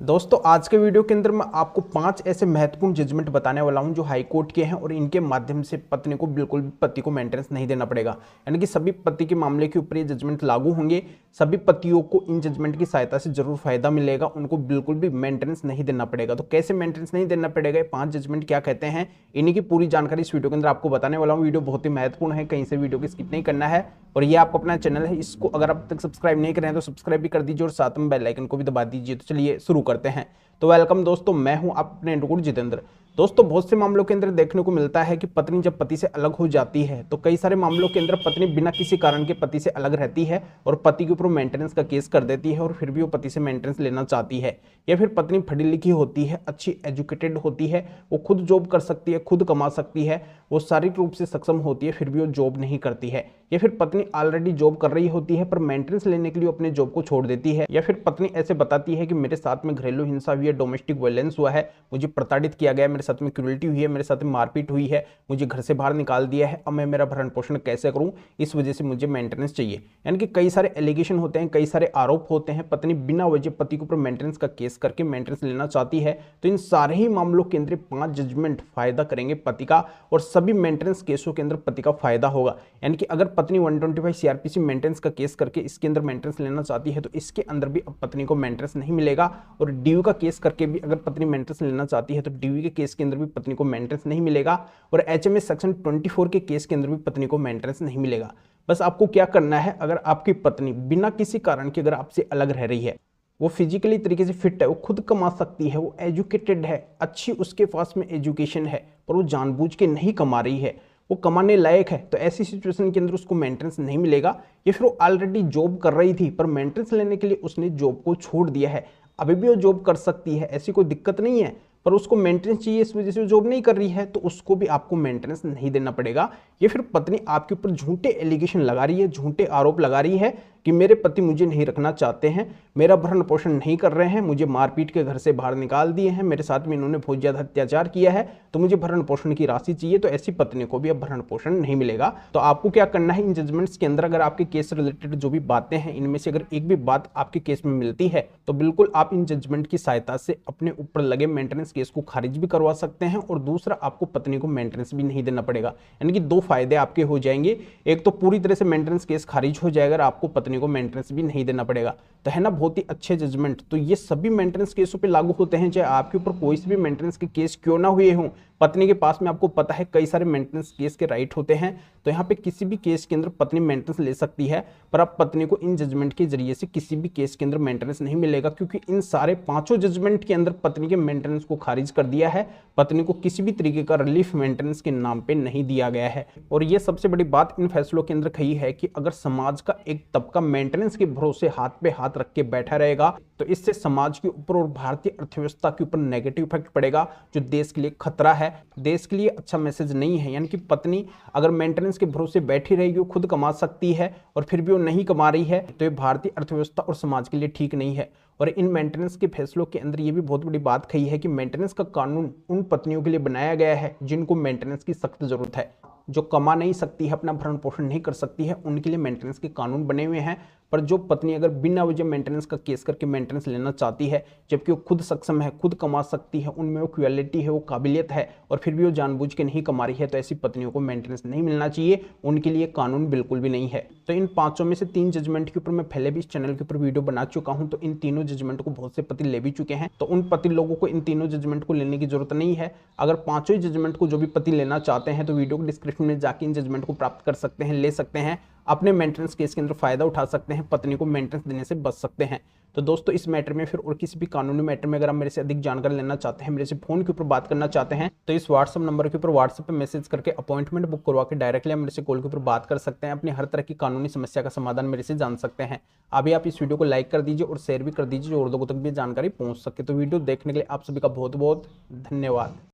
दोस्तों आज के वीडियो के अंदर मैं आपको 5 ऐसे महत्वपूर्ण जजमेंट बताने वाला हूं जो हाई कोर्ट के हैं और इनके माध्यम से पत्नी को बिल्कुल भी पति को मेंटेनेंस नहीं देना पड़ेगा। यानी कि सभी पति के मामले के ऊपर ये जजमेंट लागू होंगे। सभी पतियों को इन जजमेंट की सहायता से जरूर फायदा मिलेगा, उनको बिल्कुल भी मेंटेनेंस नहीं देना पड़ेगा। तो कैसे मेंटेनेंस नहीं देना पड़ेगा, ये 5 जजमेंट क्या कहते हैं, इन्हीं की पूरी जानकारी इस वीडियो के अंदर आपको बताने वाला हूँ। वीडियो बहुत ही महत्वपूर्ण है, कहीं से वीडियो को स्किप नहीं करना है। और ये आपका अपना चैनल है, इसको अगर अब तक सब्सक्राइब नहीं करें हैं तो सब्सक्राइब भी कर दीजिए और साथ में बेल आइकन को भी दबा दीजिए। तो चलिए शुरू करते हैं। तो वेलकम दोस्तों, मैं हूं अपने जितेंद्र। दोस्तों बहुत से मामलों के अंदर देखने को मिलता है कि पत्नी जब पति से अलग हो जाती है तो कई सारे मामलों के अंदर पत्नी बिना किसी कारण के पति से अलग रहती है और पति के ऊपर मेंटेनेंस का केस कर देती है और फिर भी वो पति से मेंटेनेंस लेना चाहती है। या फिर पत्नी पढ़ी लिखी होती है, अच्छी एजुकेटेड होती है, वो खुद जॉब कर सकती है, खुद कमा सकती है, वो शारीरिक रूप से सक्षम होती है, फिर भी वो जॉब नहीं करती है। या फिर पत्नी ऑलरेडी जॉब कर रही होती है पर मेंटेनेंस लेने के लिए अपने जॉब को छोड़ देती है। या फिर पत्नी ऐसे बताती है कि मेरे साथ में घरेलू हिंसा हुई है, डोमेस्टिक वायलेंस हुआ है, मुझे प्रताड़ित किया गया है, मेरे साथ में क्रूरल्टी हुई है, मेरे साथ में मारपीट हुई है, मुझे घर से बाहर निकाल दिया है, अब मैं मेरा भरण पोषण कैसे करूं, इस वजह से मुझे मेंटेनेंस चाहिए। यानी कि कई सारे एलिगेशन होते हैं, कई सारे आरोप होते हैं, पत्नी बिना वजह पति के ऊपर मेंटेनेंस का केस करके मेंटेनेंस लेना चाहती है। तो इन सारे ही मामलों के अंदर 5 जजमेंट फायदा करेंगे पति का और सभी मेंटेनेंस केसों के अंदर पति का फायदा होगा। यानी कि अगर पत्नी 125 सीआरपीसी मेंटेनेंस का केस करके इसके अंदर मेंटेनेंस लेना चाहती है तो इसके अंदर भी अब पत्नी को मेंटेनेंस नहीं मिलेगा। और डीयू का केस करके भी अगर पत्नी मेंटेनेंस लेना चाहती है तो डीयू के केस के अंदर भी पत्नी को मेंटेनेंस नहीं मिलेगा और एचएमए सेक्शन 24 के केस के अंदर भी पत्नी को मेंटेनेंस नहीं मिलेगा। बस आपको क्या करना है, अगर आपकी पत्नी बिना किसी कारण के अगर आपसे अलग रह रही है, वो फिजिकली तरीके से फिट है, वो खुद कमा सकती है, वो एजुकेटेड है, अच्छी उसके पास में एजुकेशन है, पर वो जानबूझ के नहीं कमा रही है, वो कमाने लायक है, तो ऐसी सिचुएशन के अंदर उसको मेंटेनेंस नहीं मिलेगा। या फिर वो ऑलरेडी जॉब कर रही थी पर मेंटेनेंस लेने के लिए उसने जॉब को छोड़ दिया है, अभी भी वो जॉब कर सकती है, ऐसी कोई दिक्कत नहीं है, पर उसको मेंटेनेंस चाहिए, इस वजह से वो जॉब नहीं कर रही है, तो उसको भी आपको मेंटेनेंस नहीं देना पड़ेगा। या फिर पत्नी आपके ऊपर झूठे एलिगेशन लगा रही है, झूठे आरोप लगा रही है कि मेरे पति मुझे नहीं रखना चाहते हैं, मेरा भरण पोषण नहीं कर रहे हैं, मुझे मारपीट के घर से बाहर निकाल दिए हैं, मेरे साथ में इन्होंने बहुत ज़्यादा अत्याचार किया है, तो मुझे भरण पोषण की राशि चाहिए, तो ऐसी पत्नी को भी अब भरण पोषण नहीं मिलेगा। तो आपको क्या करना है, इन जजमेंट्स के अंदर अगर आपके केस से रिलेटेड जो भी बातें हैं इनमें से अगर एक भी बात आपके केस में मिलती है तो बिल्कुल आप इन जजमेंट की सहायता से अपने ऊपर लगे मेंटेनेंस केस को खारिज भी करवा सकते हैं और दूसरा आपको पत्नी को मेंटेनेंस भी नहीं देना पड़ेगा। यानी कि 2 फायदे आपके हो जाएंगे, एक तो पूरी तरह से मेंटेनेंस केस खारिज हो जाएगा और आपको पत्नी को मेंटेनेंस भी नहीं देना पड़ेगा। तो है ना बहुत ही अच्छे जजमेंट। तो ये सभी मेंटेनेंस केसों पे लागू होते हैं, चाहे आपके ऊपर कोई से भी मेंटेनेंस के केस क्यों ना हुए हों। पत्नी के पास में आपको पता है कई सारे मेंटेनेंस केस के राइट होते हैं, तो यहाँ पे किसी भी केस के अंदर पत्नी मेंटेनेंस ले सकती है, पर अब पत्नी को इन जजमेंट के जरिए से किसी भी केस के अंदर मेंटेनेंस नहीं मिलेगा, क्योंकि इन सारे 5 जजमेंट के अंदर पत्नी के मेंटेनेंस को खारिज कर दिया है। पत्नी को किसी भी तरीके का रिलीफ मेंटेनेंस के नाम पे नहीं दिया गया है। और ये सबसे बड़ी बात इन फैसलों के अंदर कही है कि अगर समाज का एक तबका मेंटेनेंस के भरोसे हाथ पे हाथ रख के बैठा रहेगा तो इससे समाज के ऊपर और भारतीय अर्थव्यवस्था के ऊपर नेगेटिव इफेक्ट पड़ेगा, जो देश के लिए खतरा है, देश के लिए अच्छा मैसेज नहीं है। यानी कि पत्नी अगर मेंटेनेंस के भरोसे बैठी रहेगी, वो खुद कमा सकती है और फिर भी वो नहीं कमा रही है, तो ये भारतीय अर्थव्यवस्था और समाज के लिए ठीक नहीं है। और इन मेंटेनेंस के फैसलों के अंदर ये भी बहुत बड़ी बात कही है कि मेंटेनेंस का कानून उन पत्नियों के लिए बनाया गया है जिनको मेंटेनेंस की सख्त जरूरत है, जो कमा नहीं सकती है, अपना भरण पोषण नहीं कर सकती है, उनके लिए मेंटेनेंस के कानून बने हुए हैं। पर जो पत्नी अगर बिना वजह मेंटेनेंस का केस करके मेंटेनेंस लेना चाहती है, जबकि वो खुद सक्षम है, खुद कमा सकती है, उनमें वो क्वालिटी है, वो काबिलियत है, और फिर भी वो जानबूझ के नहीं कमा रही है, तो ऐसी पत्नियों को मेंटेनेंस नहीं मिलना चाहिए, उनके लिए कानून बिल्कुल भी नहीं है। तो इन 5 में से 3 जजमेंट के ऊपर मैं पहले भी इस चैनल के ऊपर वीडियो बना चुका हूं, तो इन तीनों जजमेंट को बहुत से पति ले भी चुके हैं, तो उन पति लोगों को इन तीनों जजमेंट को लेने की जरूरत नहीं है। अगर 5 जजमेंट को जो भी पति लेना चाहते हैं तो वीडियो को डिस्क्रिप्शन में जाके इन जजमेंट को प्राप्त कर सकते हैं, ले सकते हैं, अपने मेंटेनेंस केस के अंदर फायदा उठा सकते हैं, पत्नी को मेंटेनेंस देने से बच सकते हैं। तो दोस्तों इस मैटर में फिर और किसी भी कानूनी मैटर में अगर आप मेरे से अधिक जानकारी लेना चाहते हैं, मेरे से फोन के ऊपर बात करना चाहते हैं, तो इस व्हाट्सएप नंबर के ऊपर व्हाट्सएप पे मैसेज करके अपॉइंटमेंट बुक करवा के डायरेक्टली मेरे से कॉल के ऊपर बात कर सकते हैं, अपनी हर तरह की कानूनी समस्या का समाधान मेरे से जान सकते हैं। अभी आप इस वीडियो को लाइक कर दीजिए और शेयर भी कर दीजिए, और लोगों तक भी जानकारी पहुंच सके। तो वीडियो देखने के लिए आप सभी का बहुत बहुत धन्यवाद।